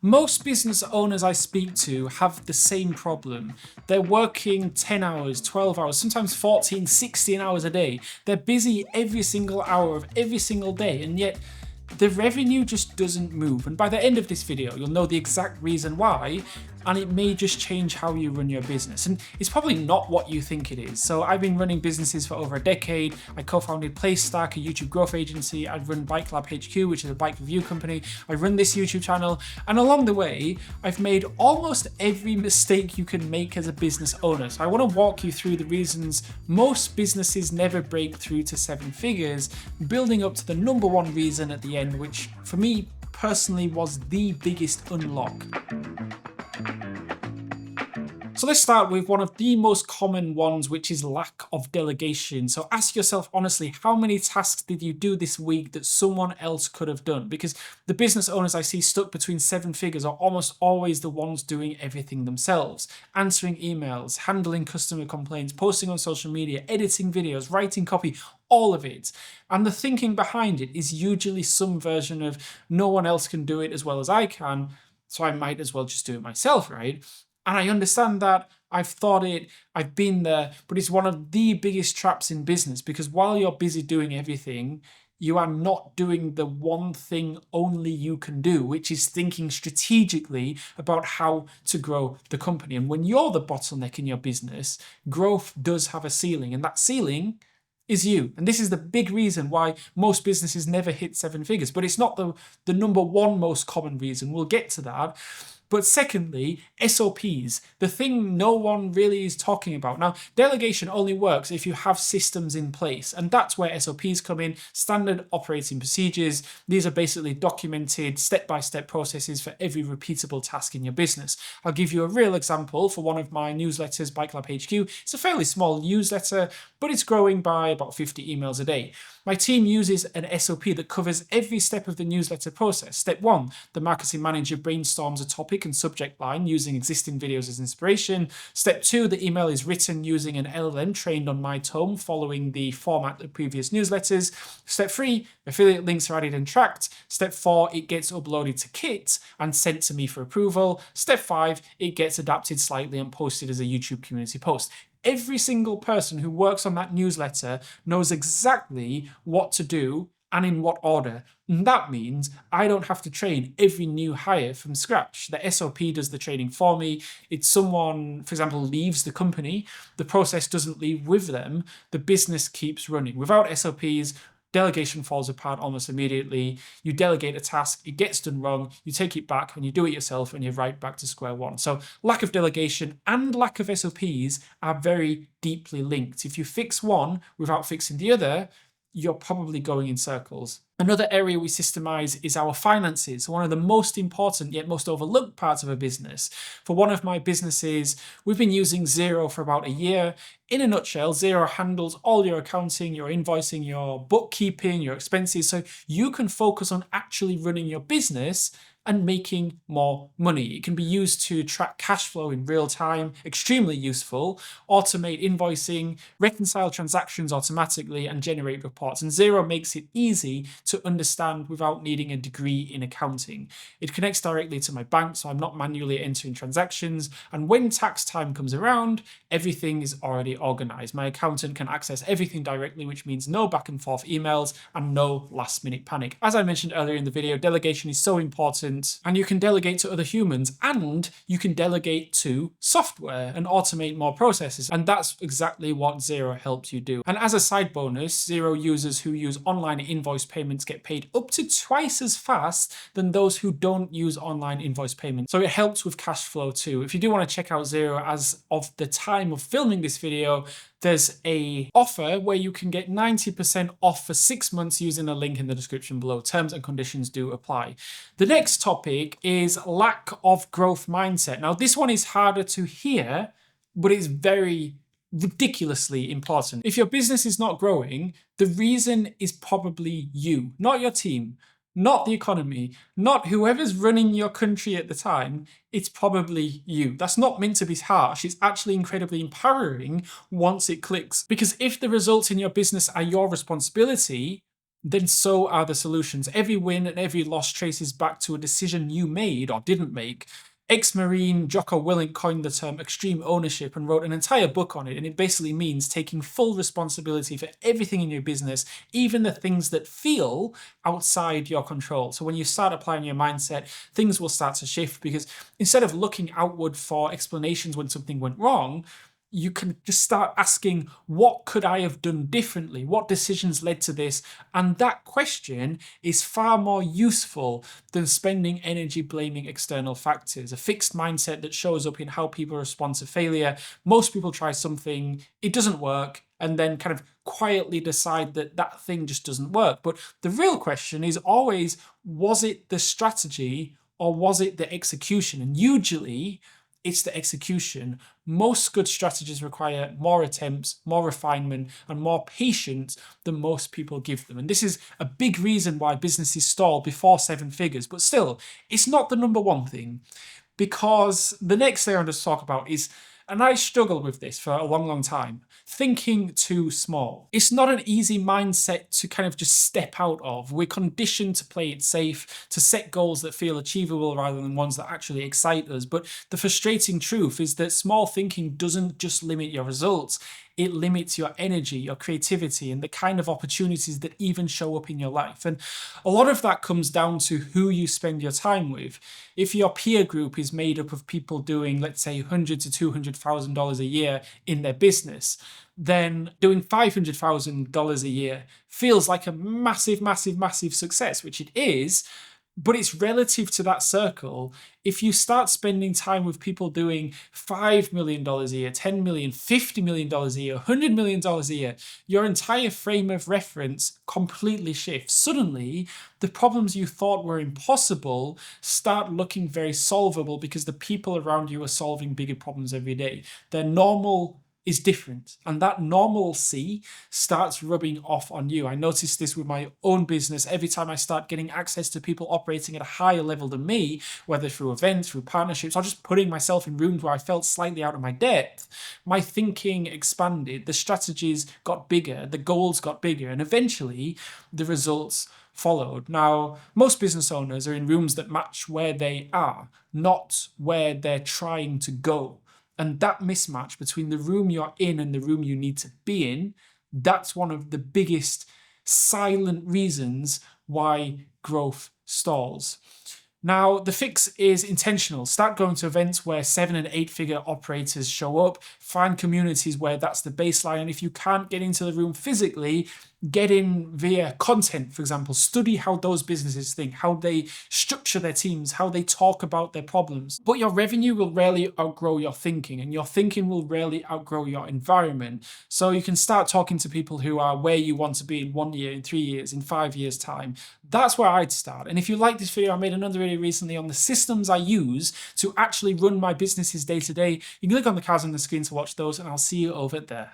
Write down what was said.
Most business owners I speak to have the same problem. They're working 10 hours, 12 hours, sometimes 14, 16 hours a day. They're busy every single hour of every single day, and yet the revenue just doesn't move. And by the end of this video, you'll know the exact reason why, and it may just change how you run your business. And it's probably not what you think it is. So I've been running businesses for over a decade. I co-founded PlayStack, a YouTube growth agency. I've run Bike Lab HQ, which is a bike review company. I run this YouTube channel. And along the way, I've made almost every mistake you can make as a business owner. So I want to walk you through the reasons most businesses never break through to 7 figures, building up to the number one reason at the end, which for me personally was the biggest unlock. So let's start with one of the most common ones, which is lack of delegation. So ask yourself honestly, how many tasks did you do this week that someone else could have done? Because the business owners I see stuck between 7 figures are almost always the ones doing everything themselves. Answering emails, handling customer complaints, posting on social media, editing videos, writing copy, all of it. And the thinking behind it is usually some version of no one else can do it as well as I can, so I might as well just do it myself, right? And I understand that, I've thought it, I've been there, but it's one of the biggest traps in business, because while you're busy doing everything, you are not doing the one thing only you can do, which is thinking strategically about how to grow the company. And when you're the bottleneck in your business, growth does have a ceiling, and that ceiling is you. And this is the big reason why most businesses never hit 7 figures, but it's not the number one most common reason. We'll get to that. But secondly, SOPs, the thing no one really is talking about. Now, delegation only works if you have systems in place, and that's where SOPs come in, standard operating procedures. These are basically documented step-by-step processes for every repeatable task in your business. I'll give you a real example for one of my newsletters, Bike Lab HQ. It's a fairly small newsletter, but it's growing by about 50 emails a day. My team uses an SOP that covers every step of the newsletter process. Step 1, the marketing manager brainstorms a topic and subject line using existing videos as inspiration. Step 2, the email is written using an LLM trained on my tone, following the format of previous newsletters. Step 3, affiliate links are added and tracked. Step 4, it gets uploaded to Kit and sent to me for approval. Step 5, it gets adapted slightly and posted as a YouTube community post. Every single person who works on that newsletter knows exactly what to do and in what order. And that means I don't have to train every new hire from scratch. The SOP does the training for me. It's someone, for example, leaves the company, the process doesn't leave with them, the business keeps running. Without SOPs, delegation falls apart almost immediately. You delegate a task, it gets done wrong, you take it back and you do it yourself and you're right back to square one. So lack of delegation and lack of SOPs are very deeply linked. If you fix one without fixing the other, you're probably going in circles. Another area we systemize is our finances, one of the most important yet most overlooked parts of a business. For one of my businesses, we've been using Xero for about a year. In a nutshell, Xero handles all your accounting, your invoicing, your bookkeeping, your expenses, so you can focus on actually running your business and making more money. It can be used to track cash flow in real time, extremely useful, automate invoicing, reconcile transactions automatically, and generate reports. And Xero makes it easy to understand without needing a degree in accounting. It connects directly to my bank, so I'm not manually entering transactions. And when tax time comes around, everything is already organized. My accountant can access everything directly, which means no back and forth emails and no last minute panic. As I mentioned earlier in the video, delegation is so important. And you can delegate to other humans, and you can delegate to software and automate more processes. And that's exactly what Xero helps you do. And as a side bonus, Xero users who use online invoice payments get paid up to twice as fast than those who don't use online invoice payments. So it helps with cash flow too. If you do want to check out Xero, as of the time of filming this video, there's an offer where you can get 90% off for 6 months using the link in the description below. Terms and conditions do apply. The next topic is lack of growth mindset. Now, this one is harder to hear, but it's very ridiculously important. If your business is not growing, the reason is probably you, not your team, not the economy, not whoever's running your country at the time. It's probably you. That's not meant to be harsh. It's actually incredibly empowering once it clicks. Because if the results in your business are your responsibility, then so are the solutions. Every win and every loss traces back to a decision you made or didn't make. Ex-Marine Jocko Willink coined the term extreme ownership and wrote an entire book on it. And it basically means taking full responsibility for everything in your business, even the things that feel outside your control. So when you start applying your mindset, things will start to shift, because instead of looking outward for explanations when something went wrong, you can just start asking, what could I have done differently? What decisions led to this? And that question is far more useful than spending energy blaming external factors. A fixed mindset that shows up in how people respond to failure. Most people try something, it doesn't work, and then kind of quietly decide that that thing just doesn't work. But the real question is always, was it the strategy or was it the execution? And usually it's the execution. Most good strategies require more attempts, more refinement, and more patience than most people give them. And this is a big reason why businesses stall before 7 figures. But still, it's not the number one thing, because the next thing I'm going to talk about is, and I struggled with this for a long time, thinking too small. It's not an easy mindset to kind of just step out of. We're conditioned to play it safe, to set goals that feel achievable rather than ones that actually excite us. But the frustrating truth is that small thinking doesn't just limit your results, it limits your energy, your creativity, and the kind of opportunities that even show up in your life. And a lot of that comes down to who you spend your time with. If your peer group is made up of people doing, let's say, $100,000 to $200,000 a year in their business, then doing $500,000 a year feels like a massive success, which it is. But it's relative to that circle. If you start spending time with people doing $5 million a year, $10 million, $50 million a year, $100 million a year, your entire frame of reference completely shifts. Suddenly, the problems you thought were impossible start looking very solvable, because the people around you are solving bigger problems every day. Their normal is different, and that normalcy starts rubbing off on you. I noticed this with my own business. Every time I start getting access to people operating at a higher level than me, whether through events, through partnerships, or just putting myself in rooms where I felt slightly out of my depth, my thinking expanded, the strategies got bigger, the goals got bigger, and eventually the results followed. Now, most business owners are in rooms that match where they are, not where they're trying to go. And that mismatch between the room you're in and the room you need to be in, that's one of the biggest silent reasons why growth stalls. Now, the fix is intentional. Start going to events where 7 and 8 figure operators show up. Find communities where that's the baseline. And if you can't get into the room physically, get in via content, for example. Study how those businesses think, how they structure their teams, how they talk about their problems. But your revenue will rarely outgrow your thinking, and your thinking will rarely outgrow your environment. So you can start talking to people who are where you want to be in 1 year, in 3 years, in 5 years' time. That's where I'd start. And if you like this video, I made another video recently on the systems I use to actually run my businesses day to day. You can click on the cards on the screen to watch those, and I'll see you over there.